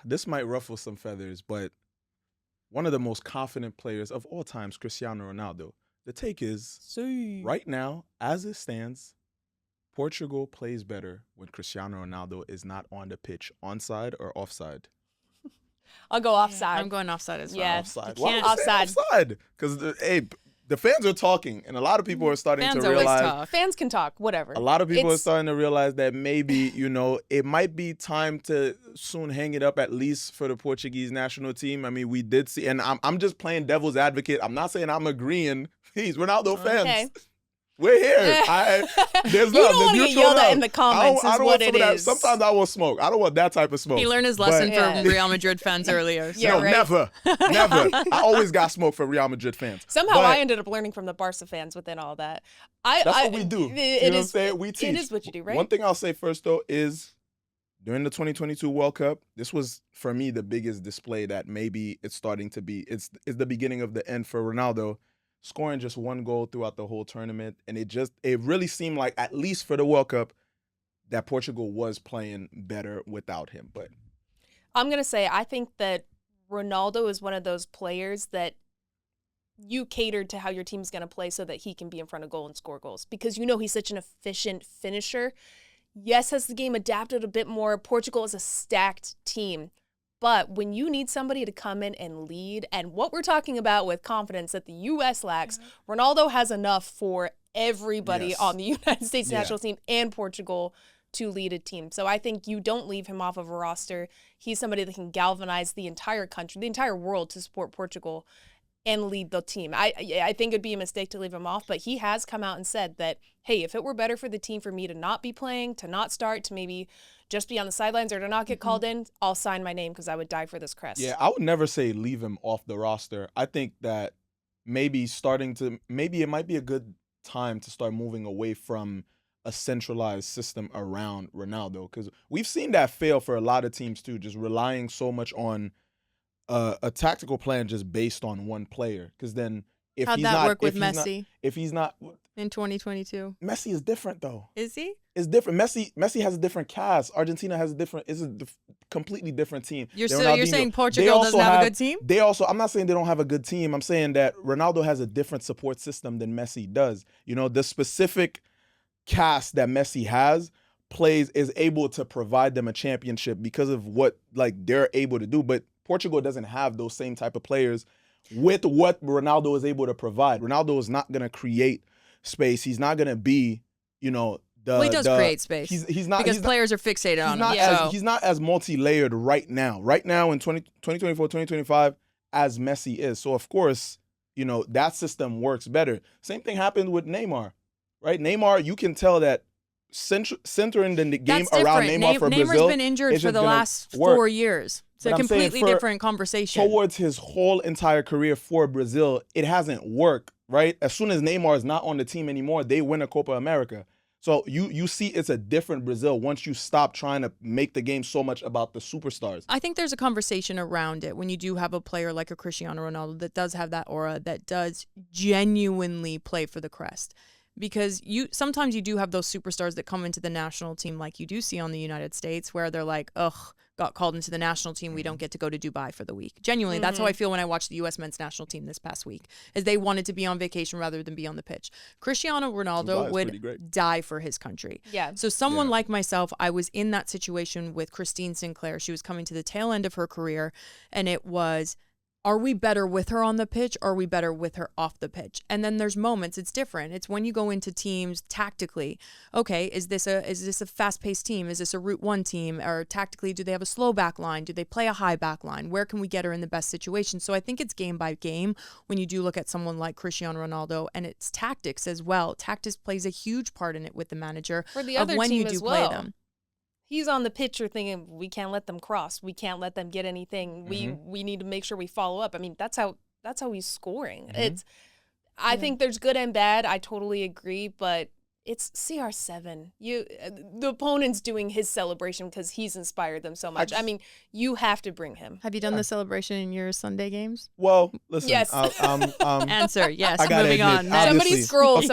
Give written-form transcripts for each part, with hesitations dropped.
this might ruffle some feathers, but one of the most confident players of all times, Cristiano Ronaldo. The take is, right now, as it stands, Portugal plays better when Cristiano Ronaldo is not on the pitch, onside or offside. I'll go offside. I'm going offside as well. Yeah. Offside. You Why can't- would I say Offside. offside? Because the fans are talking, and a lot of people are starting Fans to always realize. talk. Fans can talk, whatever. A lot of people are It's- starting to realize that maybe, it might be time to soon hang it up, at least for the Portuguese national team. I mean, we did see, and I'm just playing devil's advocate. I'm not saying I'm agreeing. Please, Ronaldo fans. Okay. We're here. There's You love. don't want to There's get mutual yelled at love. in the comments I is don't what want some it of that. is. Sometimes I will smoke. I don't want that type of smoke. He learned his lesson Yeah. from Real Madrid fans earlier. So. Yeah, No, right. never. I always got smoke from Real Madrid fans. Somehow But I ended up learning from the Barca fans within all that. That's what we do. It You know what I'm is- saying? We teach. It is what you do, right? One thing I'll say first, though, is during the 2022 World Cup, this was, for me, the biggest display that maybe it's starting to be. It's the beginning of the end for Ronaldo, scoring just one goal throughout the whole tournament. And it really seemed like, at least for the World Cup, that Portugal was playing better without him. But I'm going to say I think that Ronaldo is one of those players that you catered to how your team's going to play so that he can be in front of goal and score goals, because he's such an efficient finisher. Yes, has the game adapted a bit more? Portugal is a stacked team. But when you need somebody to come in and lead, and what we're talking about with confidence that the U.S. lacks, Ronaldo has enough for everybody Yes. on the United States Yeah. national team and Portugal to lead a team. So I think you don't leave him off of a roster. He's somebody that can galvanize the entire country, the entire world to support Portugal and lead the team. I think it'd be a mistake to leave him off, but he has come out and said that, hey, if it were better for the team for me to not be playing, to not start, to maybe just be on the sidelines or to not get called in, I'll sign my name because I would die for this crest. yeah, I would never say leave him off the roster. I think that maybe it might be a good time to start moving away from a centralized system around Ronaldo, because we've seen that fail for a lot of teams too, just relying so much on a tactical plan just based on one player. Because then if How'd he's that not, work with if he's Messi not, if he's not, in 2022? Messi is different though. Is he? It's different. Messi has a different cast. Argentina has it's a completely different team. You're Than saying Ronaldinho. Portugal doesn't have a good team? They also, I'm not saying they don't have a good team. I'm saying that Ronaldo has a different support system than Messi does. The specific cast that Messi has is able to provide them a championship because of what they're able to do. But Portugal doesn't have those same type of players with what Ronaldo is able to provide. Ronaldo is not going to create space. He's not going to be, he does create space. He's not because players are fixated on him. He's not as multi-layered right now. Right now in 2024, 2025, as Messi is. So of course, that system works better. Same thing happened with Neymar, right? Neymar, you can tell that centering the game That's around different. Neymar for Neymar's Brazil been injured is for just the gonna last work. 4 years. It's But a I'm saying completely different conversation. Towards his whole entire career for Brazil, it hasn't worked, right? As soon as Neymar is not on the team anymore, they win a Copa America. So you see it's a different Brazil once you stop trying to make the game so much about the superstars. I think there's a conversation around it when you do have a player like a Cristiano Ronaldo that does have that aura, that does genuinely play for the crest. Because sometimes you do have those superstars that come into the national team like you do see on the United States, where they're like, ugh, got called into the national team, we don't get to go to Dubai for the week. Genuinely, that's how I feel when I watched the U.S. men's national team this past week, is they wanted to be on vacation rather than be on the pitch. Cristiano Ronaldo would die for his country. Yeah. So someone like myself, I was in that situation with Christine Sinclair. She was coming to the tail end of her career, and it was, are we better with her on the pitch, or are we better with her off the pitch? And then there's moments, it's different. It's when you go into teams tactically. Okay, is this a fast-paced team? Is this a route one team? Or tactically, do they have a slow back line? Do they play a high back line? Where can we get her in the best situation? So I think it's game by game when you do look at someone like Cristiano Ronaldo, and it's tactics as well. Tactics plays a huge part in it with the manager For the of other when team you do as well. play them. He's on the picture thinking, we can't let them cross. We can't let them get anything. We need to make sure we follow up. I mean, that's how he's scoring. I think there's good and bad. I totally agree, but it's CR7. The opponent's doing his celebration because he's inspired them so much. I mean, you have to bring him. Have you done the celebration in your Sunday games? Well, listen. Yes. Answer, yes. I gotta Moving admit, on. Next. Somebody scroll on his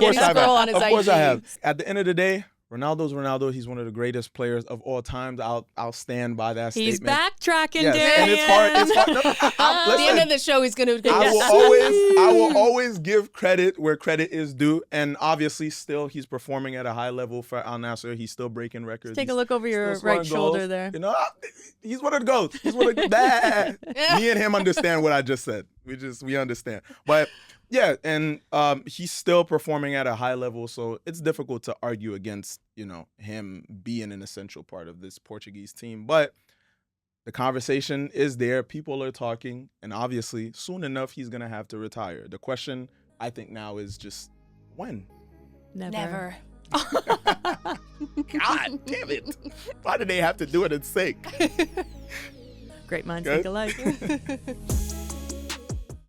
Of course I IG. have. At the end of the day, Ronaldo's Ronaldo. He's one of the greatest players of all times. I'll stand by that He's statement. backtracking, Yes, Dan. and it's hard. It's hard. No, At the end of the show, he's gonna. I will always give credit where credit is due, and obviously, still he's performing at a high level for Al Nassr. He's still breaking records. Take a look over your still scoring right shoulder goals. there. You know, he's one of the goats. He's one of the Me and him understand what I just said. We understand, but. Yeah, and he's still performing at a high level, so it's difficult to argue against, him being an essential part of this Portuguese team. But the conversation is there. People are talking, and obviously, soon enough, he's going to have to retire. The question, I think, now is just when? Never. God damn it. Why do they have to do it in sync? Great minds Good. think alike.